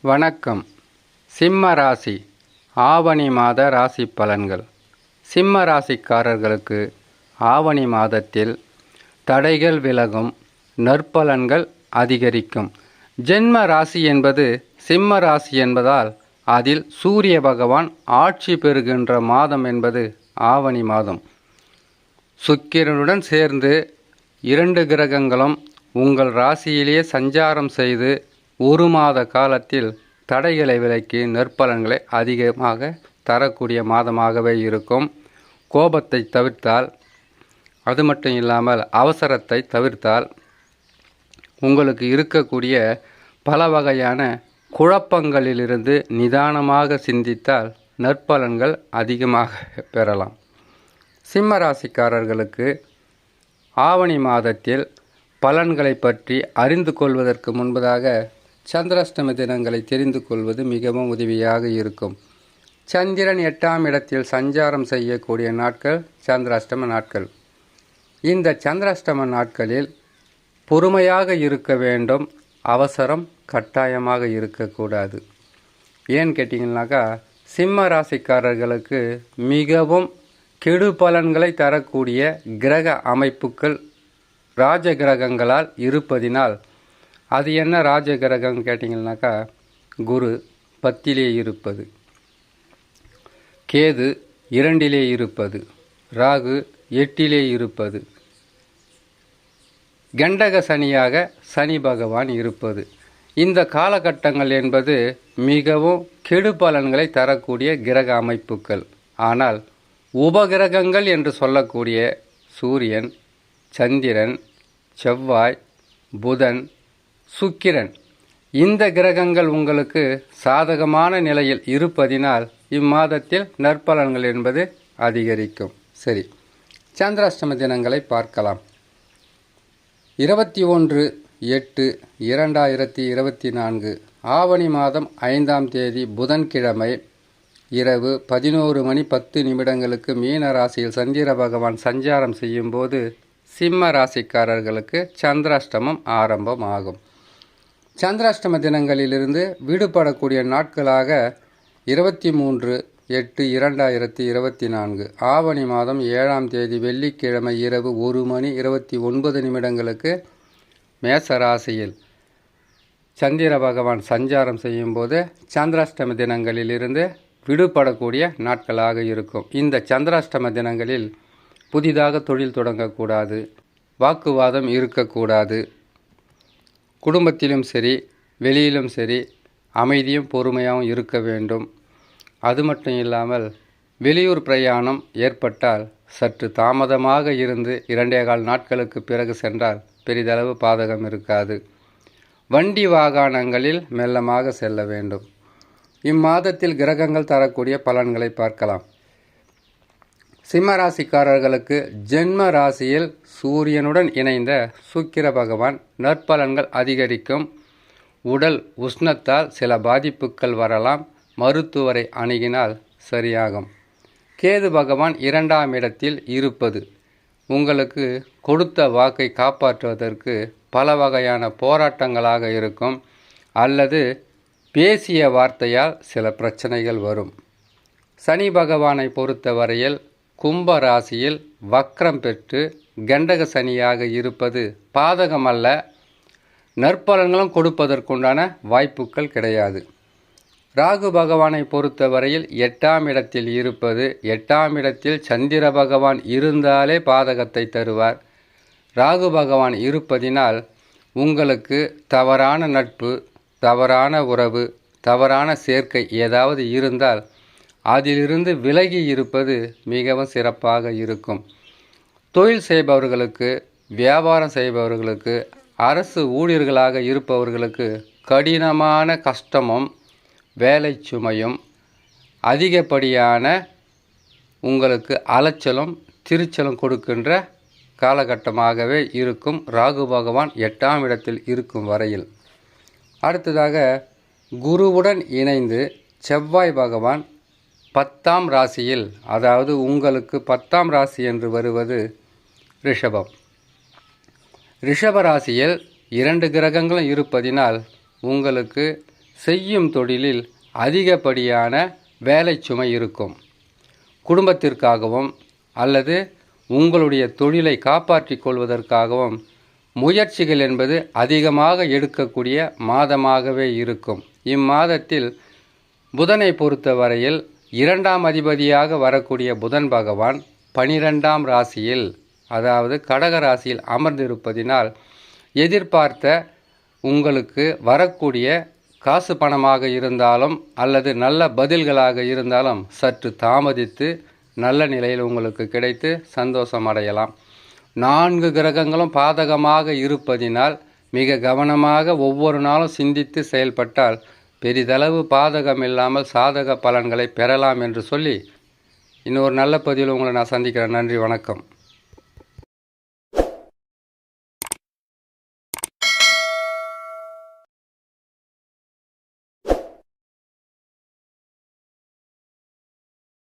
வணக்கம். சிம்ம ராசி ஆவணி மாத ராசி பலன்கள். சிம்ம ராசிக்காரர்களுக்கு ஆவணி மாதத்தில் தடைகள் விலகும், நற்பலன்கள் அதிகரிக்கும். ஜென்ம ராசி என்பது சிம்ம ராசி என்பதால் அதில் சூரிய பகவான் ஆட்சி பெறுகின்ற மாதம் என்பது ஆவணி மாதம். சுக்கிரனுடன் சேர்ந்து 2 கிரகங்களும் உங்கள் ராசியிலேயே சஞ்சாரம் செய்து 1 மாத காலத்தில் தடைகளை விலக்கி நற்பலன்களை அதிகமாக தரக்கூடிய மாதமாகவே இருக்கும். கோபத்தை தவிர்த்தால், அது மட்டும் இல்லாமல் அவசரத்தை தவிர்த்தால் உங்களுக்கு இருக்கக்கூடிய பல வகையான குழப்பங்களிலிருந்து நிதானமாக சிந்தித்தால் நற்பலன்கள் அதிகமாக பெறலாம். சிம்ம ராசிக்காரர்களுக்கு ஆவணி மாதத்தில் பலன்களை பற்றி அறிந்து கொள்வதற்கு முன்பதாக சந்திராஷ்டம தினங்களை தெரிந்து கொள்வது மிகவும் உதவியாக இருக்கும். சந்திரன் 8ஆம் இடத்தில் சஞ்சாரம் செய்யக்கூடிய நாட்கள் சந்திராஷ்டம நாட்கள். இந்த சந்திராஷ்டம நாட்களில் பொறுமையாக இருக்க வேண்டும். அவசரம் கட்டாயமாக இருக்கக்கூடாது. ஏன்னு கேட்டிங்கனாக்கா, சிம்ம ராசிக்காரர்களுக்கு மிகவும் கெடு பலன்களை தரக்கூடிய கிரக அமைப்புகள் ராஜ கிரகங்களால் இருப்பதினால், அது என்ன ராஜ கிரகம் கேட்டிங்கனாக்கா, குரு 10லே இருப்பது, கேது 2லே இருப்பது, ராகு 8லே இருப்பது, கண்டக சனியாக சனி பகவான் இருப்பது. இந்த காலகட்டங்கள் என்பது மிகவும் கெடு பலன்களை தரக்கூடிய கிரக அமைப்புகள். ஆனால் உபகிரகங்கள் என்று சொல்லக்கூடிய சூரியன், சந்திரன், செவ்வாய், புதன், சுக்கிரன், இந்த கிரகங்கள் உங்களுக்கு சாதகமான நிலையில் இருப்பதினால் இம்மாதத்தில் நற்பலன்கள் என்பது அதிகரிக்கும். சரி, சந்திராஷ்டம தினங்களை பார்க்கலாம். 21/8/2024 ஆவணி மாதம் 5ஆம் தேதி புதன்கிழமை இரவு 11:10 மீன ராசியில் சந்திர பகவான் சஞ்சாரம் செய்யும்போது சிம்ம ராசிக்காரர்களுக்கு சந்திராஷ்டமம் ஆரம்பம் ஆகும். சந்திராஷ்டம தினங்களிலிருந்து விடுபடக்கூடிய நாட்களாக 23/8/2024 ஆவணி மாதம் 7ஆம் தேதி வெள்ளிக்கிழமை இரவு 1:29 மேச ராசியில் சந்திர பகவான் சஞ்சாரம் செய்யும்போது சந்திராஷ்டம தினங்களிலிருந்து விடுபடக்கூடிய நாட்களாக இருக்கும். இந்த சந்திராஷ்டம தினங்களில் புதிதாக தொழில் தொடங்கக்கூடாது, வாக்குவாதம் இருக்கக்கூடாது. குடும்பத்திலும் சரி, வெளியிலும் சரி, அமைதியும் பொறுமையாகவும் இருக்க வேண்டும். அது மட்டும் இல்லாமல் வெளியூர் பிரயாணம் ஏற்பட்டால் சற்று தாமதமாக இருந்து 2.25 நாட்களுக்கு பிறகு சென்றால் பெரிதளவு பாதகம் இருக்காது. வண்டி வாகனங்களில் மெல்லமாக செல்ல வேண்டும். இம்மாதத்தில் கிரகங்கள் தரக்கூடிய பலன்களை பார்க்கலாம். சிம்ம ராசிக்காரர்களுக்கு ஜென்ம ராசியில் சூரியனுடன் இணைந்த சுக்கிர பகவான் நற்பலன்கள் அதிகரிக்கும். உடல் உஷ்ணத்தால் சில பாதிப்புகள் வரலாம். மருத்துவரை அணுகினால் சரியாகும். கேது பகவான் 2ஆம் இடத்தில் இருப்பது உங்களுக்கு கொடுத்த வாக்கை காப்பாற்றுவதற்கு பல வகையான போராட்டங்களாக இருக்கும். அல்லது பேசிய வார்த்தையால் சில பிரச்சனைகள் வரும். சனி பகவானை பொறுத்தவரையில் கும்ப ராசியில் வக்ரம் பெற்று கண்டக சனியாக இருப்பது பாதகமல்ல. நற்பலன்களும் கொடுப்பதற்குண்டான வாய்ப்புகள் கிடையாது. ராகு பகவானை பொறுத்தவரையில் 8ஆம் இடத்தில் இருப்பது, 8ஆம் இடத்தில் சந்திர பகவான் இருந்தாலே பாதகத்தை தருவார். ராகு பகவான் இருப்பதினால் உங்களுக்கு தவறான நட்பு, தவறான உறவு, தவறான சேர்க்கை ஏதாவது இருந்தால் அதிலிருந்து விலகி இருப்பது மிகவும் சிறப்பாக இருக்கும். தொழில் செய்பவர்களுக்கு, வியாபாரம் செய்பவர்களுக்கு, அரசு ஊழியர்களாக இருப்பவர்களுக்கு கடினமான கஷ்டமும் வேலை சுமையும் அதிகப்படியான உங்களுக்கு அலைச்சலும் திருச்சலும் கொடுக்கின்ற காலகட்டமாகவே இருக்கும். ராகு பகவான் 8ஆம் இடத்தில் இருக்கும் வரையில். அடுத்ததாக குருவுடன் இணைந்து செவ்வாய் பகவான் 10ஆம் ராசியில், அதாவது உங்களுக்கு 10ஆம் ராசி என்று வருவது ரிஷபம். ரிஷப ராசியில் 2 கிரகங்களும் இருப்பதினால் உங்களுக்கு செய்யும் தொழிலில் அதிகப்படியான வேலை சுமை இருக்கும். குடும்பத்திற்காகவும் அல்லது உங்களுடைய தொழிலை காப்பாற்றிக் கொள்வதற்காகவும் முயற்சிகள் என்பது அதிகமாக எடுக்கக்கூடிய மாதமாகவே இருக்கும். இம்மாதத்தில் புதனை பொறுத்தவரையில் 2ஆம் அதிபதியாக வரக்கூடிய புதன் பகவான் 12ஆம் ராசியில், அதாவது கடக ராசியில் அமர்ந்திருப்பதினால் எதிர்பார்த்த உங்களுக்கு வரக்கூடிய காசு பணமாக இருந்தாலும் அல்லது நல்ல பதில்களாக இருந்தாலும் சற்று தாமதித்து நல்ல நிலையில் உங்களுக்கு கிடைத்து சந்தோஷம் அடையலாம். 4 கிரகங்களும் பாதகமாக இருப்பதினால் மிக கவனமாக ஒவ்வொரு நாளும் சிந்தித்து செயல்பட்டால் பெரிதளவு பாதகம் இல்லாமல் சாதக பலன்களை பெறலாம் என்று சொல்லி இன்னொரு நல்ல பதிவில் உங்களை நான் சந்திக்கிறேன். நன்றி, வணக்கம்.